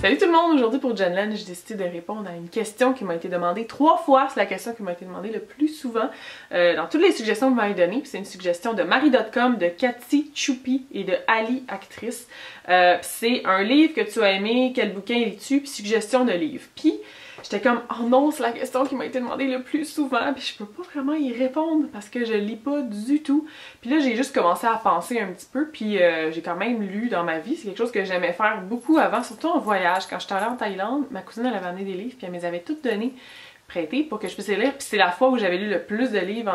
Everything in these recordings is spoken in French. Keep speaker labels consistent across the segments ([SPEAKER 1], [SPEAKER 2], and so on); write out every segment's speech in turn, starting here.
[SPEAKER 1] Salut tout le monde! Aujourd'hui pour Jenlen, j'ai décidé de répondre à une question qui m'a été demandée 3 fois. C'est la question qui m'a été demandée le plus souvent dans toutes les suggestions que vous m'avez données. C'est une suggestion de Marie.com, de Cathy Choupi et de Ali Actrice. C'est un livre que tu as aimé, quel bouquin lis-tu, puis suggestion de livre. Puis j'étais comme, oh non, c'est la question qui m'a été demandée le plus souvent, puis je peux pas vraiment y répondre parce que je lis pas du tout. Puis là, j'ai juste commencé à penser un petit peu, puis j'ai quand même lu dans ma vie. C'est quelque chose que j'aimais faire beaucoup avant, surtout en voyage. Quand j'étais allée en Thaïlande, ma cousine, elle avait amené des livres, puis elle me les avait toutes donnés, prêtés pour que je puisse les lire. Puis c'est la fois où j'avais lu le plus de livres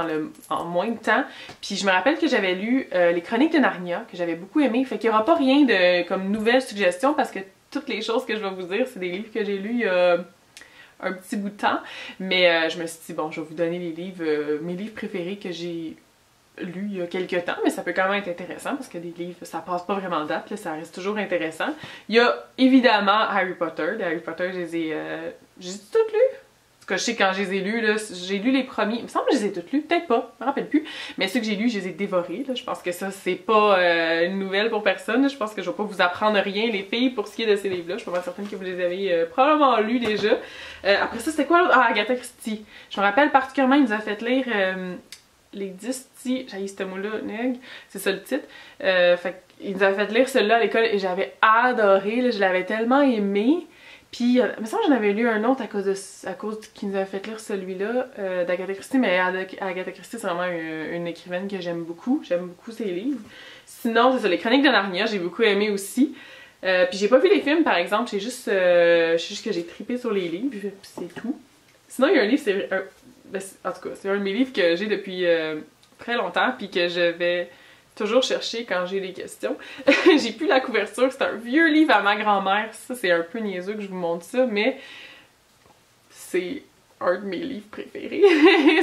[SPEAKER 1] en moins de temps. Puis je me rappelle que j'avais lu les Chroniques de Narnia, que j'avais beaucoup aimé. Fait qu'il y aura pas rien de comme nouvelle suggestion, parce que toutes les choses que je vais vous dire, c'est des livres que j'ai lus il y a un petit bout de temps, mais je me suis dit, bon, je vais vous donner les livres, mes livres préférés que j'ai lus il y a quelques temps, mais ça peut quand même être intéressant parce que des livres, ça passe pas vraiment date, là, ça reste toujours intéressant. Il y a évidemment Harry Potter. Les Harry Potter, je les ai toutes lus. En tout cas, je sais quand je les ai lus, j'ai lu les premiers, il me semble que je les ai toutes lus, peut-être pas, je me rappelle plus, mais ceux que j'ai lus, je les ai dévorés, là. Je pense que ça, c'est pas une nouvelle pour personne, là. Je pense que je vais pas vous apprendre rien, les filles, pour ce qui est de ces livres-là. Je suis pas certaine que vous les avez probablement lus déjà. Après ça, c'était quoi l'autre? Ah, Agatha Christie. Je me rappelle particulièrement, il nous a fait lire les 10 petits, j'ai ce mot-là, neg, c'est ça le titre. Fait qu'il nous a fait lire celui-là à l'école et j'avais adoré, là. Je l'avais tellement aimé. Puis, il me semble que j'en avais lu un autre à cause qu'il nous avait fait lire celui-là, d'Agatha Christie, mais Agatha Christie, c'est vraiment une écrivaine que j'aime beaucoup ses livres. Sinon, c'est ça, les Chroniques de Narnia, j'ai beaucoup aimé aussi. Puis j'ai pas vu les films, par exemple, c'est juste que j'ai trippé sur les livres, puis c'est tout. Sinon, il y a un livre, en tout cas, c'est un de mes livres que j'ai depuis très longtemps, puis que je vais toujours chercher quand j'ai des questions. J'ai plus la couverture, c'est un vieux livre à ma grand-mère. Ça, c'est un peu niaiseux que je vous montre ça, mais c'est un de mes livres préférés.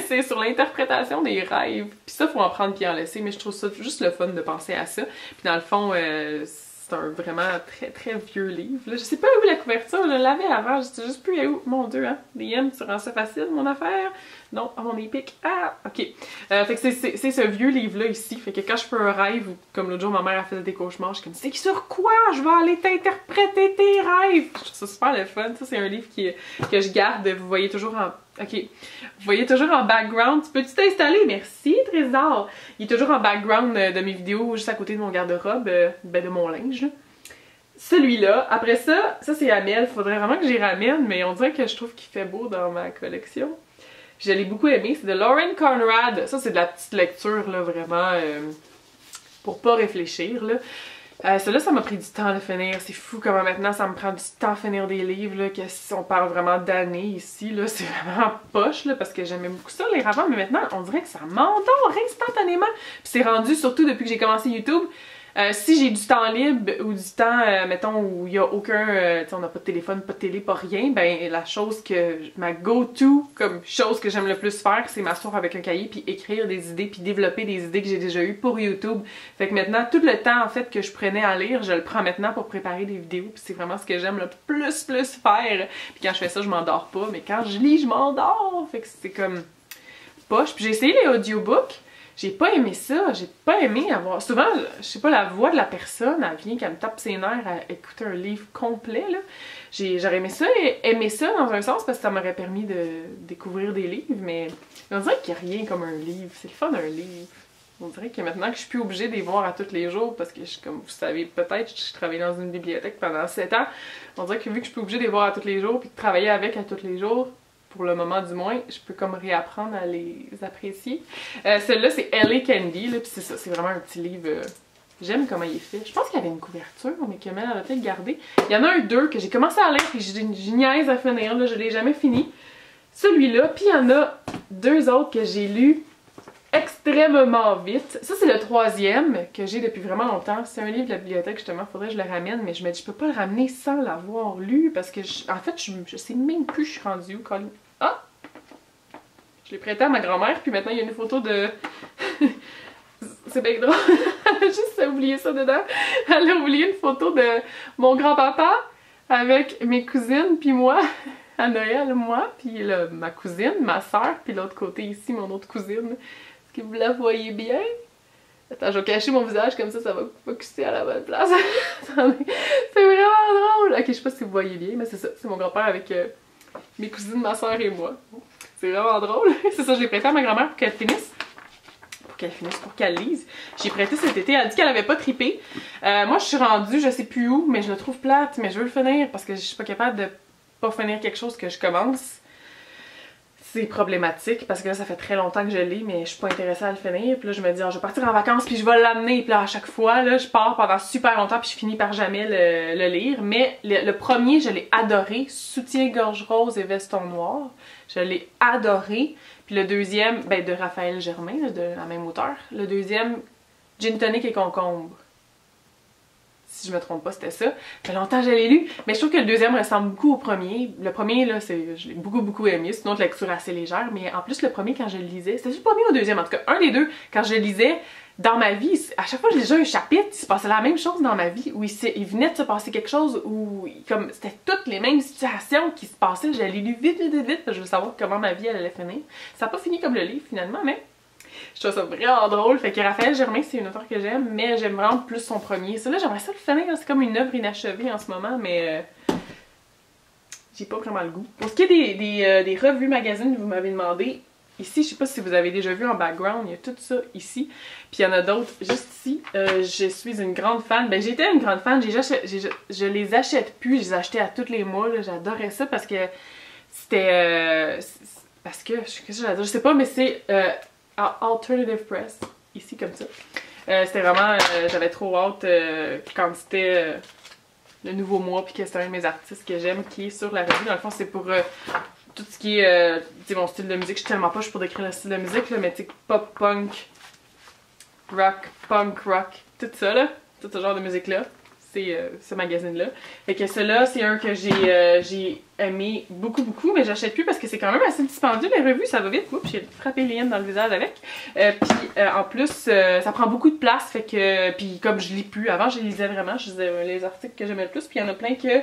[SPEAKER 1] C'est sur l'interprétation des rêves. Puis ça, faut en prendre puis en laisser, mais je trouve ça juste le fun de penser à ça. Puis dans le fond, c'est un vraiment très très vieux livre. Là, je sais pas où la couverture, je l'avais avant, je sais juste plus où. Mon dieu, hein? DM, tu rends ça facile, mon affaire? Non, à mon épique. Ah, ok. Fait que c'est ce vieux livre-là ici. Fait que quand je fais un rêve, ou comme l'autre jour, ma mère a fait des cauchemars, je suis comme, c'est sur quoi je vais aller t'interpréter tes rêves? Je trouve ça super le fun. Ça, c'est un livre que je garde. Vous voyez toujours en... Ok. Vous voyez toujours en background. Peux-tu t'installer? Merci, Trésor. Il est toujours en background de mes vidéos, juste à côté de mon garde-robe, de mon linge, là. Celui-là. Après ça, c'est Amel. Faudrait vraiment que j'y ramène, mais on dirait que je trouve qu'il fait beau dans ma collection. Je l'ai beaucoup aimé. C'est de Lauren Conrad. Ça, c'est de la petite lecture, là, vraiment, pour pas réfléchir, là. Celui-là, ça m'a pris du temps de finir. C'est fou comment maintenant ça me prend du temps à finir des livres, là, que si on parle vraiment d'années ici, là, c'est vraiment poche, là, parce que j'aimais beaucoup ça lire avant, mais maintenant, on dirait que ça m'endort instantanément. Puis c'est rendu, surtout depuis que j'ai commencé YouTube, si j'ai du temps libre ou du temps, mettons, où il y a aucun, tu sais, on n'a pas de téléphone, pas de télé, pas rien, ben la chose que, ma go-to comme chose que j'aime le plus faire, c'est m'asseoir avec un cahier puis écrire des idées puis développer des idées que j'ai déjà eues pour YouTube. Fait que maintenant, tout le temps en fait que je prenais à lire, je le prends maintenant pour préparer des vidéos, puis c'est vraiment ce que j'aime le plus faire. Puis quand je fais ça, je m'endors pas, mais quand je lis, je m'endors. Fait que c'est comme poche. Puis j'ai essayé les audiobooks. J'ai pas aimé ça, j'ai pas aimé avoir... Souvent, je sais pas, la voix de la personne, elle vient qu'elle me tape ses nerfs à écouter un livre complet, là. J'aurais aimé ça dans un sens parce que ça m'aurait permis de découvrir des livres, mais on dirait qu'il n'y a rien comme un livre. C'est le fun d'un livre. On dirait que maintenant que je suis plus obligée de les voir à tous les jours, parce que, comme vous savez peut-être, je travaillais dans une bibliothèque pendant 7 ans, on dirait que vu que je suis plus obligée de les voir à tous les jours, puis de travailler avec à tous les jours, pour le moment du moins, je peux comme réapprendre à les apprécier. Celui-là, c'est L.A. Candy, là, puis c'est ça, c'est vraiment un petit livre... J'aime comment il est fait. Je pense qu'il y avait une couverture, mais que Mel a peut-être gardé. Il y en a un deux que j'ai commencé à lire, puis je niaise à finir, là, je l'ai jamais fini. Celui-là, puis il y en a deux autres que j'ai lus extrêmement vite. Ça, c'est le troisième que j'ai depuis vraiment longtemps. C'est un livre de la bibliothèque, justement, faudrait que je le ramène, mais je me dis, je peux pas le ramener sans l'avoir lu, parce que, en fait, je sais même plus je suis rendue où. Ah! Je l'ai prêté à ma grand-mère, puis maintenant, il y a une photo de... C'est bien drôle. Elle a juste oublié ça dedans. Elle a oublié une photo de mon grand-papa avec mes cousines, puis moi, à Noël, moi, puis là, ma cousine, ma soeur, puis l'autre côté ici, mon autre cousine. Est-ce que vous la voyez bien? Attends, je vais cacher mon visage comme ça va focusser à la bonne place. C'est vraiment drôle! Ok, je sais pas si vous voyez bien, mais c'est ça. C'est mon grand-père avec mes cousines, ma soeur et moi. C'est vraiment drôle. C'est ça, je l'ai prêté à ma grand-mère pour qu'elle finisse. Pour qu'elle lise. J'ai prêté cet été, elle a dit qu'elle avait pas trippé. Moi je suis rendue, je sais plus où, mais je le trouve plate, mais je veux le finir parce que je suis pas capable de pas finir quelque chose que je commence. C'est problématique parce que là ça fait très longtemps que je lis, mais je suis pas intéressée à le finir. Puis là je me dis, je vais partir en vacances puis je vais l'amener. Puis là à chaque fois, là, je pars pendant super longtemps puis je finis par jamais le lire. Mais le premier, je l'ai adoré, Soutien-gorge rose et veston noir. Je l'ai adoré. Puis le deuxième, ben de Raphaël Germain, là, de la même auteur. Le deuxième, Gin Tonic et concombre. Si je me trompe pas, c'était ça. Ça fait longtemps que je l'ai lu, mais je trouve que le deuxième ressemble beaucoup au premier. Le premier, là, je l'ai beaucoup aimé. C'est une autre lecture assez légère, mais en plus, le premier, quand je le lisais, c'était le premier ou le deuxième, en tout cas, un des deux, quand je le lisais, dans ma vie, à chaque fois que je lisais un chapitre, il se passait la même chose dans ma vie, où il venait de se passer quelque chose, où comme c'était toutes les mêmes situations qui se passaient, je l'ai lu vite, je veux savoir comment ma vie elle allait finir. Ça n'a pas fini comme le livre finalement, mais je trouve ça vraiment drôle. Fait que Raphaël Germain, c'est une auteure que j'aime, mais j'aime vraiment plus son premier. Celui-là, j'aimerais ça le finir, c'est comme une œuvre inachevée en ce moment, mais j'ai pas vraiment le goût. Pour ce qui est des revues magazines que vous m'avez demandé, ici, je sais pas si vous avez déjà vu en background, il y a tout ça ici. Puis il y en a d'autres juste ici. Je suis une grande fan. Ben j'étais une grande fan. Je les achète plus. Je les achetais à tous les mois. J'adorais ça parce que c'était... qu'est-ce que j'adore? Je sais pas, mais c'est Alternative Press. Ici, comme ça. C'était vraiment... j'avais trop hâte quand c'était... le nouveau mois, puis que c'est un de mes artistes que j'aime qui est sur la revue. Dans le fond, c'est pour tout ce qui est mon style de musique. Je suis tellement pas pour décrire le style de musique, là, mais tu sais, pop, punk, rock, punk, rock, tout ça, là, tout ce genre de musique-là. C'est ce magazine-là. Fait que celui-là, c'est un que j'ai aimé beaucoup, mais j'achète plus parce que c'est quand même assez dispendieux, les revues, ça va vite. Oups, j'ai frappé Liane dans le visage avec. Puis en plus, ça prend beaucoup de place, fait que... Puis comme je lis plus, avant je lisais vraiment, je lisais les articles que j'aimais le plus, puis il y en a plein que...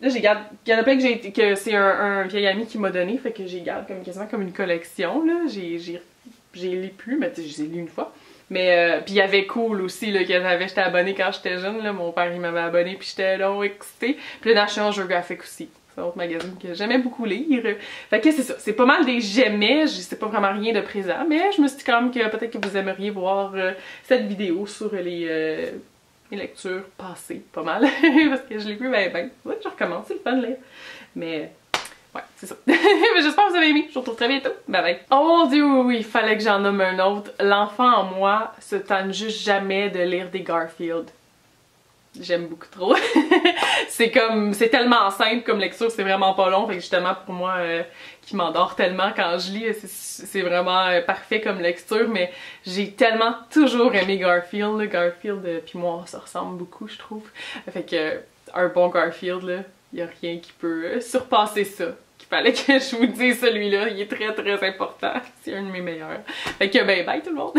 [SPEAKER 1] Là, il y en a plein que c'est un vieil ami qui m'a donné, fait que j'y garde quasiment comme une collection, là. J'ai lu plus, mais tu sais, je les ai lus une fois. Mais, puis il y avait Cool aussi, là, j'étais abonnée quand j'étais jeune, là. Mon père, il m'avait abonnée, puis j'étais là, excitée. Puis le National Geographic aussi. C'est un autre magazine que j'aimais beaucoup lire. Fait que c'est ça, c'est pas mal des j'aimais, c'est pas vraiment rien de présent, mais je me suis dit quand même que peut-être que vous aimeriez voir cette vidéo sur les lectures passées, pas mal, parce que je l'ai vu ben. Ouais, je recommence, c'est le fun de lire. Mais ouais, c'est ça. J'espère que vous avez aimé, je vous retrouve très bientôt, bye bye. Oh mon dieu, oui, il fallait que j'en nomme un autre. L'enfant en moi se tanne juste jamais de lire des Garfield. J'aime beaucoup trop. C'est tellement simple comme lecture, c'est vraiment pas long, fait que justement pour moi qui m'endort tellement quand je lis, c'est vraiment parfait comme lecture, mais j'ai tellement toujours aimé Garfield, là. Garfield puis moi on se ressemble beaucoup je trouve, fait que un bon Garfield là, y a rien qui peut surpasser ça. Qu'il fallait que je vous dise celui-là, il est très important, c'est un de mes meilleurs. Fait que bye bye tout le monde!